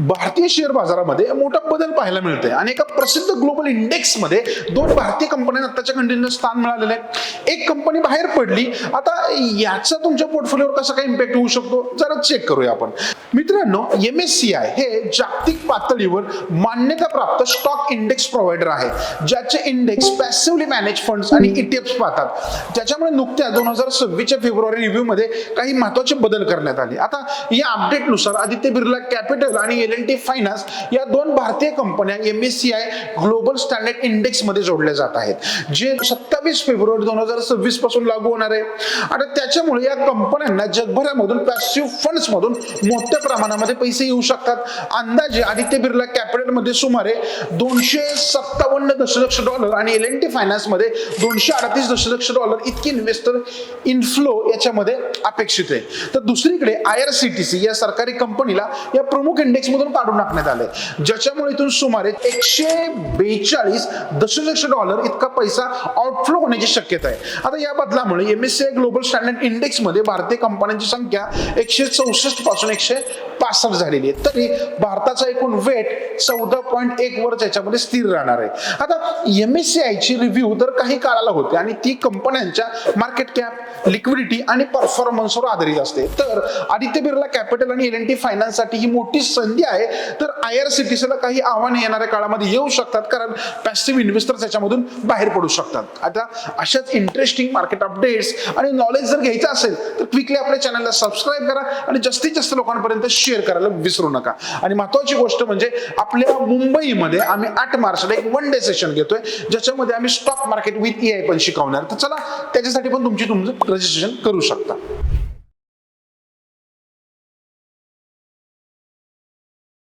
भारतीय शेअर बाजारामध्ये मोठा बदल पाहायला मिळतोय आणि एका प्रसिद्ध ग्लोबल इंडेक्स मध्ये दोन भारतीय कंपन्यांना आताच्या कंडिशनला स्थान मिळालेलं आहे. एक कंपनी बाहेर पडली. आता याचा तुमच्या पोर्टफोलिओवर कसा काय इम्पॅक्ट होऊ शकतो जरा चेक करूया आपण. मित्रांनो, MSCI हे जागतिक पातळीवर मान्यताप्राप्त स्टॉक इंडेक्स प्रोव्हायडर आहे, ज्याचे इंडेक्स पॅसिव्हली मॅनेज फंड्स आणि ETFs पाहतात. ज्याच्यामुळे नुकत्याच 2026च्या फेब्रुवारी रिव्ह्यू मध्ये काही महत्त्वाचे बदल करण्यात आले. आता या अपडेटनुसार आदित्य बिर्ला कॅपिटल आणि L&T फायनान्स या दोन भारतीय कंपन्या MSCI ग्लोबल स्टँडर्ड इंडेक्स मध्ये जोडल्या जात आहेत, जे 27 फेब्रुवारी 2026 पासून लागू होणार आहे. आणि त्याच्यामुळे या कंपन्यांना जगभरामधून पॅसिव्ह फंड्स मधून मोठ्या प्रमाणामध्ये पैसे येऊ शकतात. अंदाजे आदित्य बिर्ला कॅपिटल मध्ये सुमारे $257 दशलक्ष आणि L&T फायनान्स मध्ये $238 दशलक्ष इतकी इन्व्हेस्टर इनफ्लो याच्यामध्ये अपेक्षित आहे. तर दुसरीकडे IRCTC या सरकारी कंपनीला या प्रमुख इंडेक्स मधून काढून टाकण्यात आले, ज्याच्यामुळे इथून सुमारे $142 दशलक्ष इतका पैसा आउटफ्लो होण्याची शक्यता आहे. आता या बदलामुळे MSCI ग्लोबल स्टँडर्ड इंडेक्स मध्ये भारतीय कंपन्यांची संख्या 164 पासून 165 झालेली आहे. तरी भारताचा एकूण वेट 14.1 वर याच्यामध्ये स्थिर राहणार आहे. आता MSCI ची रिव्ह्यू तर काही काळाला होते आणि ती कंपन्यांच्या मार्केट कॅप, लिक्विडिटी आणि परफॉर्मन्सवर आधारित असते. तर आदित्य बिर्ला कॅपिटल आणि L&T फायनान्स साठी ही मोठी संधी आहे. तर IRCTC ला काही आव्हाने येणाऱ्या काळामध्ये येऊ शकतात, कारण पॅसिव्ह इन्व्हेस्टर्स याच्यामधून बाहेर पडू शकतात. आता अशाच इंटरेस्टिंग मार्केट अपडेट्स आणि नॉलेज जर घ्यायचं असेल तर क्विकली आपल्या चॅनलला सबस्क्राईब करा आणि जास्तीत जास्त लोकांपर्यंत शेअर करायला विसरू नका. आणि महत्त्वाची गोष्ट म्हणजे आपल्या मुंबईमध्ये आम्ही 8 मार्चला एक 1 डे सेशन घेतोय, ज्याच्यामध्ये आम्ही स्टॉक मार्केट विथ AI पण शिकवणार. तर चला, त्याच्यासाठी पण तुमचं रजिस्ट्रेशन करू शकता.